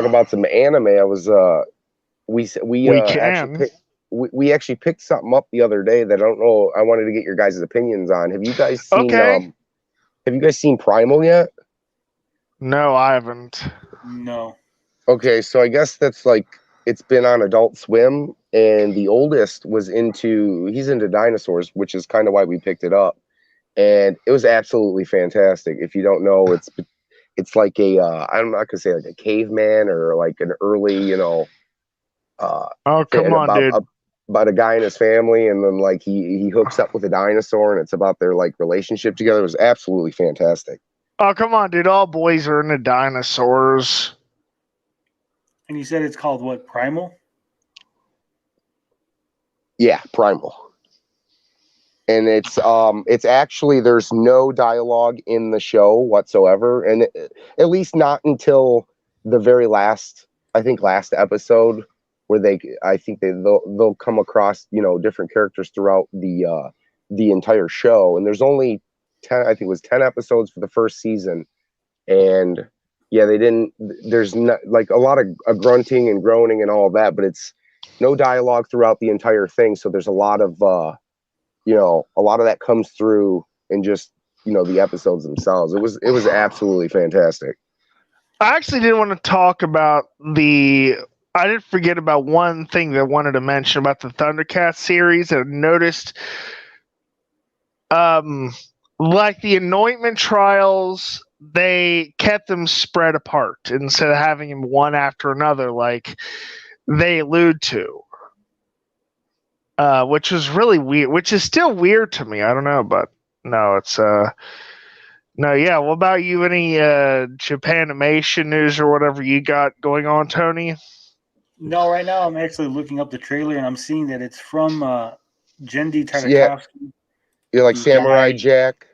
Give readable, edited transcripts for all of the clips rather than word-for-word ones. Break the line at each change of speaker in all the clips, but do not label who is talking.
about some anime, I was
We
actually
can.
we actually picked something up the other day that I don't know. I wanted to get your guys' opinions on.
Okay.
Have you guys seen Primal yet?
No, I haven't.
No.
Okay, so I guess that's like it's been on Adult Swim, and the oldest he's into dinosaurs, which is kind of why we picked it up, and it was absolutely fantastic. If you don't know, it's like I'm not gonna say like a caveman or like an early,
Oh, come on, dude.
about a guy and his family, and then like he hooks up with a dinosaur, and it's about their like relationship together. It was absolutely fantastic.
Oh, come on, dude. All boys are into dinosaurs.
And you said it's called what? Primal?
Yeah, Primal. And it's actually there's no dialogue in the show whatsoever, and at least not until the very last episode where they'll come across different characters throughout the entire show, and there's only 10 I think it was 10 episodes for the first season, and yeah, there's not like a lot of grunting and groaning and all of that, but it's no dialogue throughout the entire thing, so there's a lot of that comes through in just the episodes themselves. It was absolutely fantastic.
I actually didn't want to talk about I didn't forget about one thing that I wanted to mention about the Thundercats series. I noticed, like the anointment trials, they kept them spread apart instead of having them one after another, like they allude to. Which was really weird, which is still weird to me. I don't know, but no, it's no, yeah. What about you? Any Japanimation news or whatever you got going on, Tony?
No, right now I'm actually looking up the trailer and I'm seeing that it's from Genndy
Yeah,
Tartakovsky.
you're like
the
Samurai
guy-
Jack.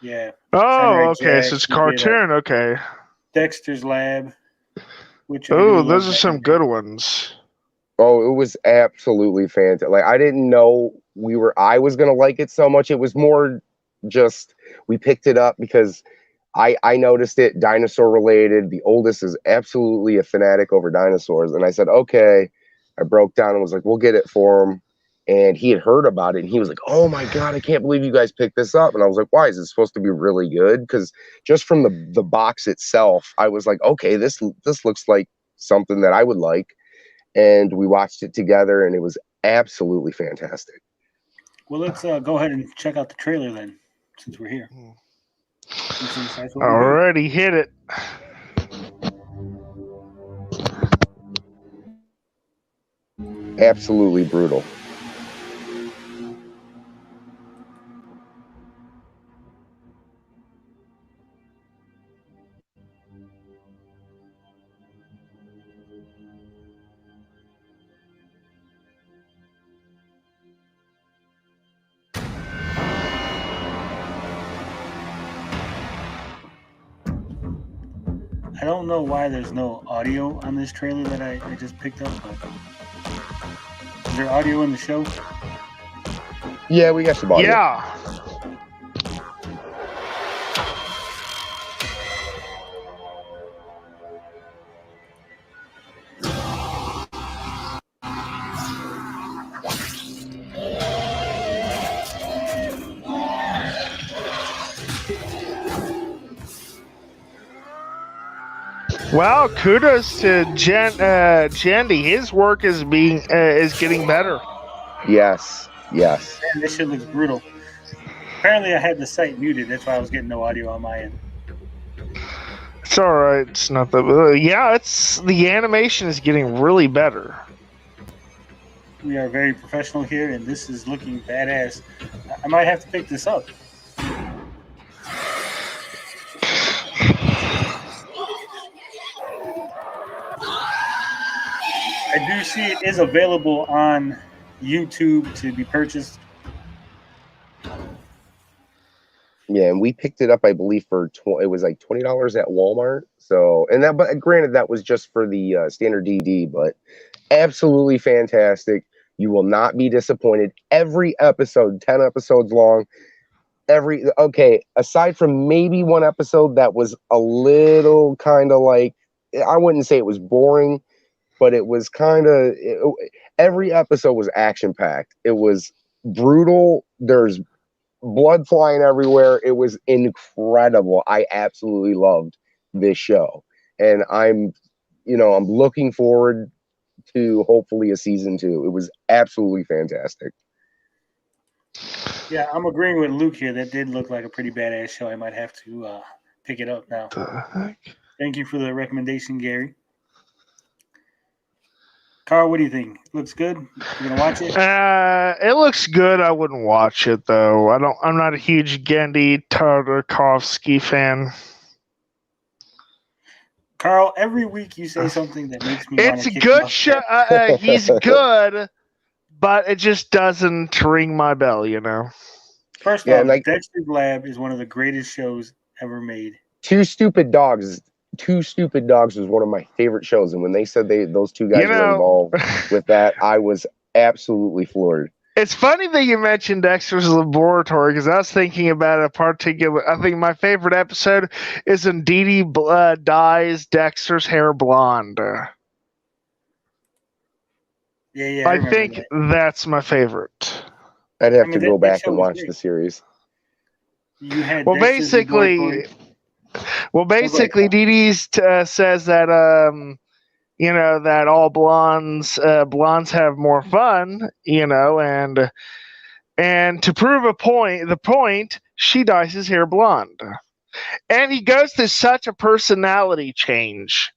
Yeah.
Oh,
Samurai
okay.
Jack.
So it's a
He did,
cartoon. Okay.
Dexter's Lab, which I
Oh,
really love.
those are some good ones.
Oh, it was absolutely fantastic. Like I didn't know I was gonna like it so much. It was more just we picked it up because I noticed it dinosaur related. The oldest is absolutely a fanatic over dinosaurs, and I said okay. I broke down and was like, we'll get it for him. And he had heard about it, and he was like, "Oh my god, I can't believe you guys picked this up!" And I was like, "Why is it supposed to be really good?" Because just from the box itself, I was like, "Okay, this looks like something that I would like." And we watched it together, and it was absolutely fantastic.
Well, let's go ahead and check out the trailer then, since we're here.
Alrighty, hit it.
Absolutely brutal.
I don't know why there's no audio on this trailer that I just picked up, but is there audio in the show?
Yeah, we got some audio.
Yeah. Well, kudos to Jandy. His work is getting better.
Yes.
Man, this shit looks brutal. Apparently, I had the site muted. That's why I was getting no audio on my end.
It's all right. It's not that. Yeah, the animation is getting really better.
We are very professional here, and this is looking badass. I might have to pick this up. I do see it is available on YouTube to be purchased.
Yeah, and we picked it up, I believe, for it was like $20 at Walmart. So, but granted, that was just for the standard DVD, but absolutely fantastic. You will not be disappointed. Every episode, 10 episodes long. Aside from maybe one episode that was a little kind of like I wouldn't say it was boring, but it was kind of every episode was action packed. It was brutal. There's blood flying everywhere. It was incredible. I absolutely loved this show, and I'm looking forward to hopefully a season 2. It was absolutely fantastic.
Yeah, I'm agreeing with Luke here. That did look like a pretty badass show. I might have to pick it up now. Thank you for the recommendation, Gary. Carl, what do you think? Looks good? You gonna watch it?
It looks good. I wouldn't watch it though. I'm not a huge Genndy Tartakovsky fan.
Carl, every week you say something that makes me want to kick
It's a good show. He's good, but it just doesn't ring my bell, you know.
First off, Dexter's Lab is one of the greatest shows ever made.
Two Stupid Dogs was one of my favorite shows, and when they said those two guys were involved with that, I was absolutely floored.
It's funny that you mentioned Dexter's Laboratory, because I was thinking about a particular. I think my favorite episode is when Dee Dee dyes Dexter's hair blonde.
Yeah.
I think that's my favorite.
I'd have to go back and watch the series.
You had
basically, Dee Dee says that that all blondes have more fun, and to prove the point, she dyes his hair blonde, and he goes through such a personality change.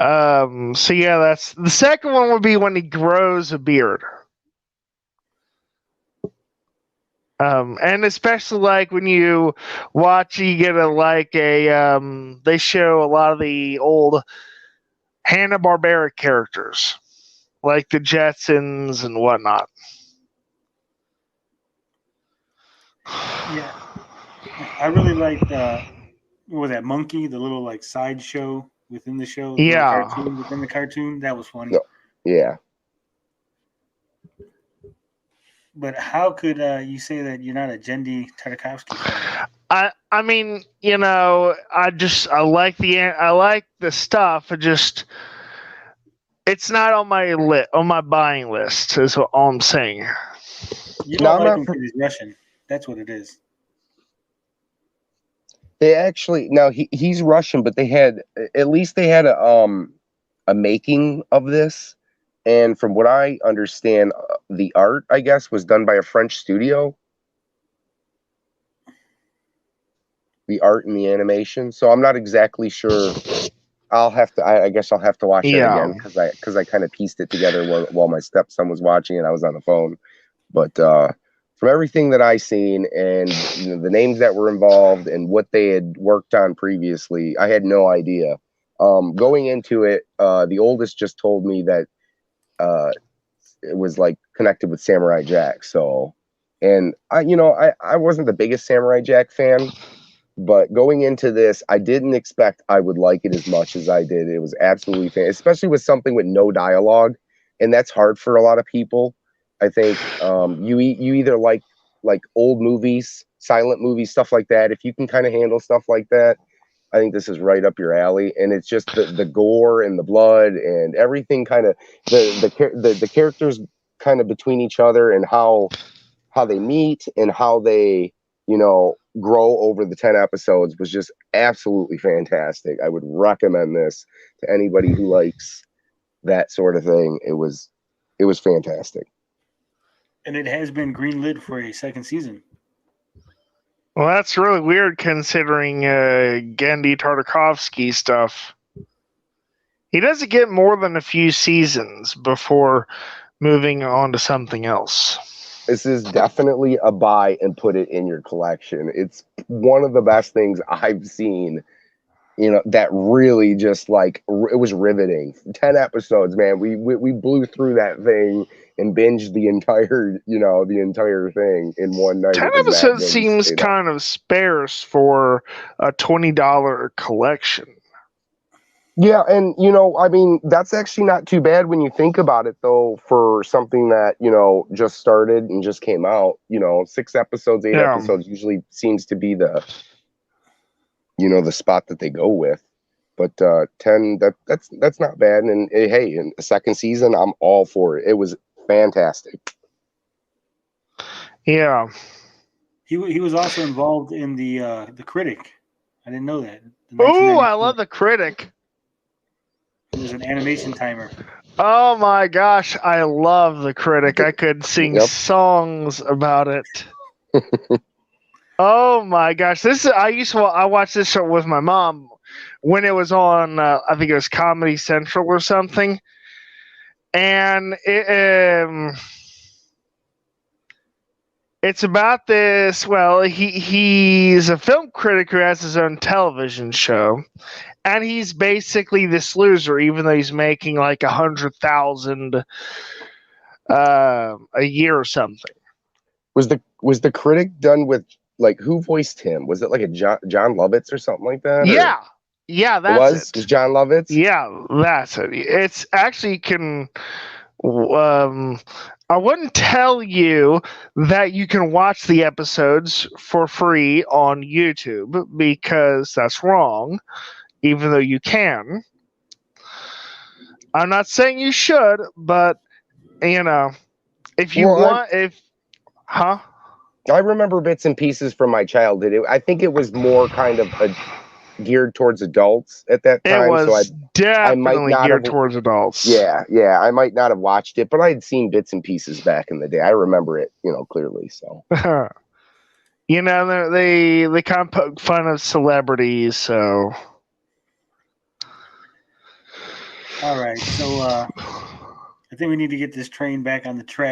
So yeah, that's the second one would be when he grows a beard. And especially like when you watch, you get they show a lot of the old Hanna-Barbera characters, like the Jetsons and whatnot.
Yeah, I really liked what was that Monkey, the little like sideshow within the show, cartoon within the cartoon. That was funny.
Yeah.
But how could you say that you're not a Genndy Tartakovsky fan?
I mean, I like the stuff. It's not on my buying list. Is all I'm saying.
You don't like him because he's Russian. That's what it is.
They actually he's Russian, but they had a making of this. And from what I understand, the art, I guess, was done by a French studio. The art and the animation. So I'm not exactly sure. I guess I'll have to watch it again because I kind of pieced it together while my stepson was watching and I was on the phone. But from everything that I seen and the names that were involved and what they had worked on previously, I had no idea. Going into it, the oldest just told me that it was like connected with Samurai Jack. So, and I wasn't the biggest Samurai Jack fan, but going into this, I didn't expect I would like it as much as I did. It was absolutely fantastic, especially with something with no dialogue, and that's hard for a lot of people. I think you either like old movies, silent movies, stuff like that. If you can kind of handle stuff like that, I think this is right up your alley. And it's just the gore and the blood and everything, kind of the characters kind of between each other and how they meet and how they grow over the 10 episodes was just absolutely fantastic. I would recommend this to anybody who likes that sort of thing. It was fantastic.
And it has been greenlit for a second season.
Well, that's really weird considering Genndy Tartakovsky stuff. He doesn't get more than a few seasons before moving on to something else.
This is definitely a buy and put it in your collection. It's one of the best things I've seen, that really just it was riveting. 10 episodes, man. We blew through that thing and binged the entire thing in one night.
10 episodes seems kind of sparse for a $20 collection.
Yeah, and that's actually not too bad when you think about it, though, for something that just started and just came out. 6 episodes, 8 episodes usually seems to be the the spot that they go with. But 10, that's not bad. And hey, in the second season, I'm all for it. It was fantastic.
Yeah.
He was also involved in the Critic. I didn't know that.
Oh, I love the Critic.
He was an animation timer.
Oh my gosh, I love the Critic. I could sing songs about it. Oh my gosh, I watched this show with my mom when it was on. I think it was Comedy Central or something, and it's about this. Well, he's a film critic who has his own television show, and he's basically this loser, even though he's making like 100,000 a year or something.
Was the Critic done with, like, who voiced him? Was it like a John Lovitz or something like that?
Yeah, yeah, that's
it. Was John Lovitz?
Yeah, that's it. It's actually I wouldn't tell you that you can watch the episodes for free on YouTube because that's wrong, even though you can. I'm not saying you should, but if you want,
I remember bits and pieces from my childhood. I think it was more kind of geared towards adults at that time.
It was
so
definitely geared towards adults.
Yeah, I might not have watched it, but I had seen bits and pieces back in the day. I remember it, clearly. So,
they kind of poke fun of celebrities. So,
all right. So, I think we need to get this train back on the track.